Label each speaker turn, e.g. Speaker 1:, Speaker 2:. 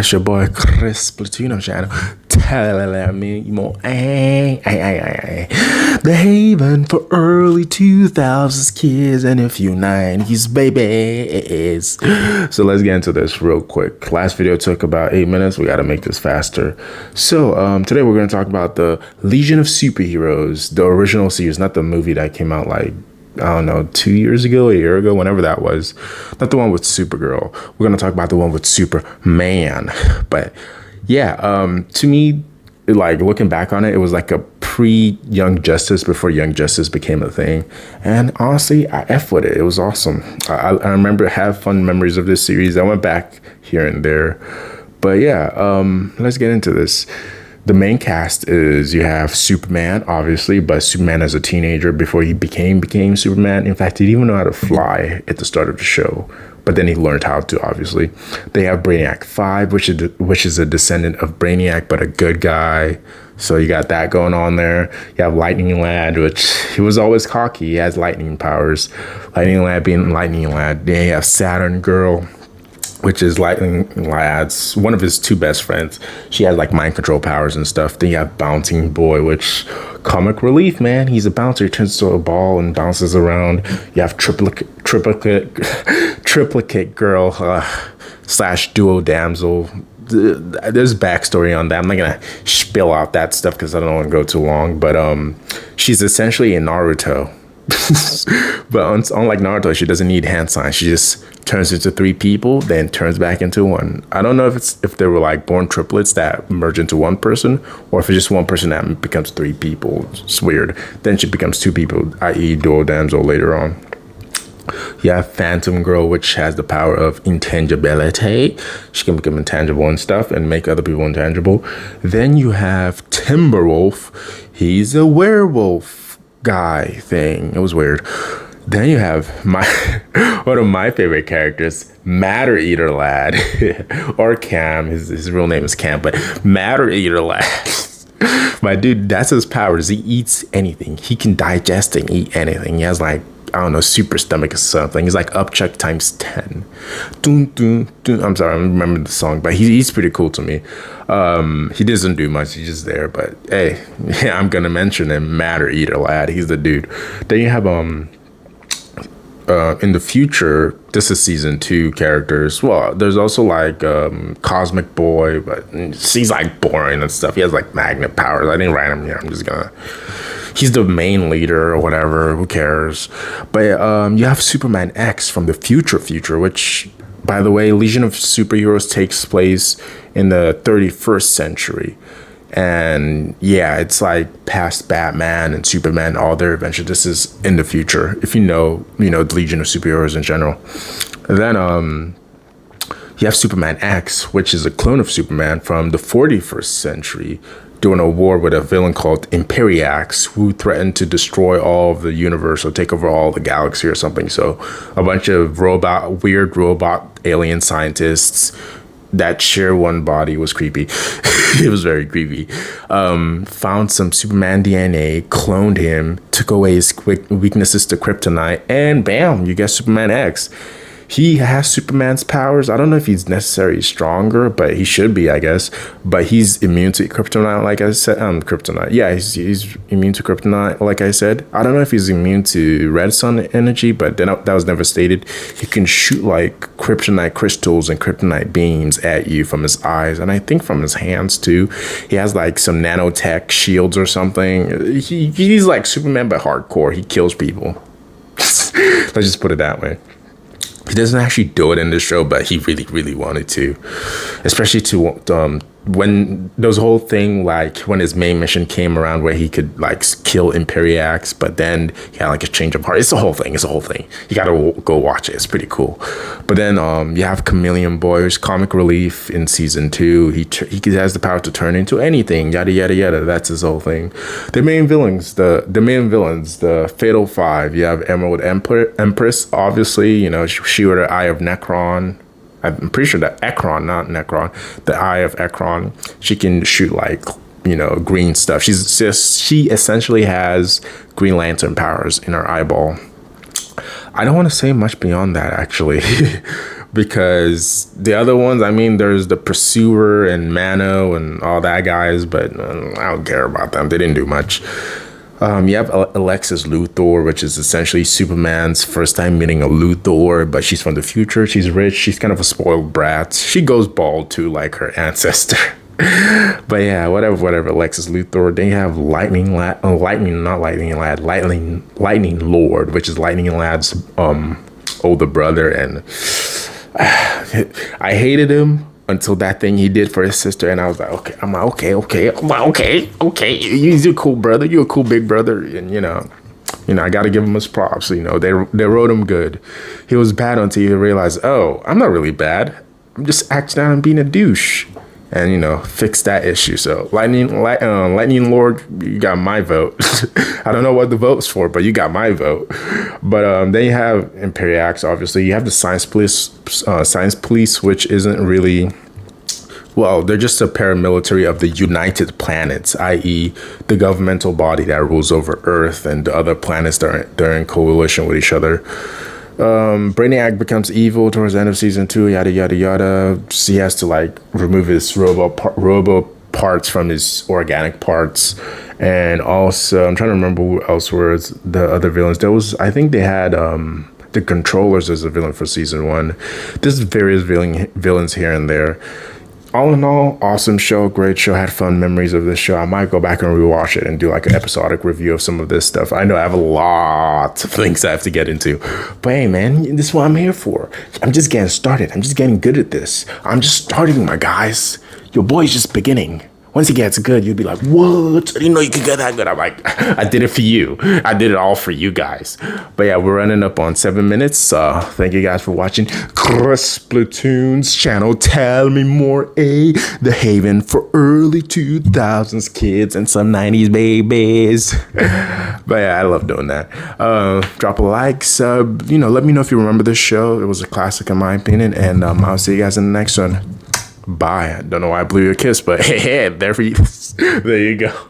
Speaker 1: It's your boy Chris Platoon on channel. Tell me more. The haven for early 2000s kids and a few 90s babies. So let's get into this real quick. Last video took about 8 minutes. We got to make this faster. So today we're going to talk about the Legion of Superheroes, the original series, not the movie that came out like, I don't know, 2 years ago, a year ago, whenever that was. Not the one with Supergirl. We're going to talk about the one with Superman. But yeah, to me, like looking back on it, it was like a pre-Young Justice before Young Justice became a thing. And honestly, I F with it. It was awesome. I remember have fun memories of this series. I went back here and there. But yeah, let's get into this. The main cast is, you have Superman, obviously, but Superman as a teenager before he became Superman. In fact, he didn't even know how to fly at the start of the show, but then he learned how to, obviously. They have Brainiac 5, which is a descendant of Brainiac, but a good guy. So you got that going on there. You have Lightning Lad, which he was always cocky. He has lightning powers. Lightning Lad being Lightning Lad. Then you have Saturn Girl, which is Lightning Lad's one of his two best friends. She has like mind control powers and stuff. Then you have Bouncing Boy, which comic relief, man. He's a bouncer. He turns into a ball and bounces around. You have Triplicate Girl / Duo Damsel. There's backstory on that. I'm not gonna spill out that stuff because I don't want to go too long. But she's essentially a Naruto. But unlike Naruto, she doesn't need hand signs. She just turns into 3 people, then turns back into one. I don't know if they were like born triplets that merge into one person, or if it's just one person that becomes 3 people. It's weird. Then she becomes 2 people, i.e. Duo Damsel later on. You have Phantom Girl, which has the power of intangibility. She can become intangible and stuff and make other people intangible. Then you have Timberwolf. He's a werewolf guy thing. It was weird. Then you have one of my favorite characters, Matter Eater Lad, or Cam. His real name is Cam, but Matter Eater Lad. My dude, that's his powers. He eats anything. He can digest and eat anything. He has like, I don't know, super stomach or something. He's like Upchuck times 10. Dun, dun, dun. I'm sorry, I don't remember the song, but he's pretty cool to me. He doesn't do much. He's just there. But hey, yeah, I'm gonna mention him, Matter Eater Lad. He's the dude. Then you have in the future, this is season 2 characters. Well, there's also like Cosmic Boy, but he's like boring and stuff. He has like magnet powers. I didn't write him here. I'm just gonna. He's the main leader or whatever. Who cares? But you have Superman X from the future, which, by the way, Legion of Superheroes takes place in the 31st century. And yeah, it's like past Batman and Superman, all their adventures. This is in the future, if you know the Legion of Superheroes in general. And then you have Superman X, which is a clone of Superman from the 41st century, during a war with a villain called Imperiax, who threatened to destroy all of the universe or take over all the galaxy or something. So a bunch of weird robot alien scientists that share one body. Was creepy. It was very creepy. Found some Superman DNA, cloned him, took away his quick weaknesses to kryptonite, and bam, you get Superman X. He has Superman's powers. I don't know if he's necessarily stronger, but he should be, I guess. But he's immune to kryptonite, like I said. Kryptonite. Yeah, he's immune to kryptonite, like I said. I don't know if he's immune to red sun energy, but that was never stated. He can shoot like kryptonite crystals and kryptonite beams at you from his eyes, and I think from his hands too. He has like some nanotech shields or something. He's like Superman, but hardcore. He kills people. Let's just put it that way. He doesn't actually do it in the show, but he really, really wanted to. Especially to when there was a whole thing, like when his main mission came around where he could like kill Imperiax, but then he had like a change of heart. It's a whole thing. You gotta go watch it. It's pretty cool. But then you have Chameleon Boy, who's comic relief in season 2. He has the power to turn into anything. Yada yada yada. That's his whole thing. The main villains, the Fatal 5. You have Emerald Empress, obviously. She with the Eye of Necron. I'm pretty sure that Ekron, not Necron, the Eye of Ekron. She can shoot like, green stuff. She essentially has Green Lantern powers in her eyeball. I don't want to say much beyond that, actually. because the other ones, I mean, there's the Pursuer and Mano and all that guys, but I don't care about them. They didn't do much. You have Alexis Luthor, which is essentially Superman's first time meeting a Luthor, but she's from the future. She's rich. She's kind of a spoiled brat. She goes bald too, like her ancestor. But yeah, whatever. Alexis Luthor. They have Lightning Lord, which is Lightning Lad's older brother, and I hated him until that thing he did for his sister, and I was like, okay. He's a cool brother. You're a cool big brother, and I got to give him his props. They wrote him good. He was bad until you realize, oh, I'm not really bad. I'm just acting out and being a douche, and fix that issue. So Lightning Lord, you got my vote. I don't know what the vote's for, but you got my vote. But then you have Imperiax. Obviously, you have the Science Police, which isn't really. Well, they're just a paramilitary of the United Planets, i.e. the governmental body that rules over Earth and the other planets that are in coalition with each other. Brainiac becomes evil towards the end of season 2, yada, yada, yada. He has to remove his robo parts from his organic parts. And also, I'm trying to remember who else were the other villains. I think they had the Controllers as a villain for season 1. There's various villains here and there. All in all, awesome show, great show. Had fun memories of this show. I might go back and rewatch it and do an episodic review of some of this stuff. I know I have a lot of things I have to get into, but hey, man, this is what I'm here for. I'm just getting started. I'm just getting good at this. I'm just starting, my guys. Your boy's just beginning. Once he gets good, you'll be like, what? I didn't know you could get that good. I'm like, I did it for you. I did it all for you guys. But yeah, we're running up on 7 minutes. Thank you guys for watching Chris Splatoon's channel. Tell me more, the haven for early 2000s kids and some 90s babies. But yeah, I love doing that. Drop a like, sub. Let me know if you remember this show. It was a classic in my opinion. And I'll see you guys in the next one. Bye. Don't know why I blew you a kiss, but hey, there you go.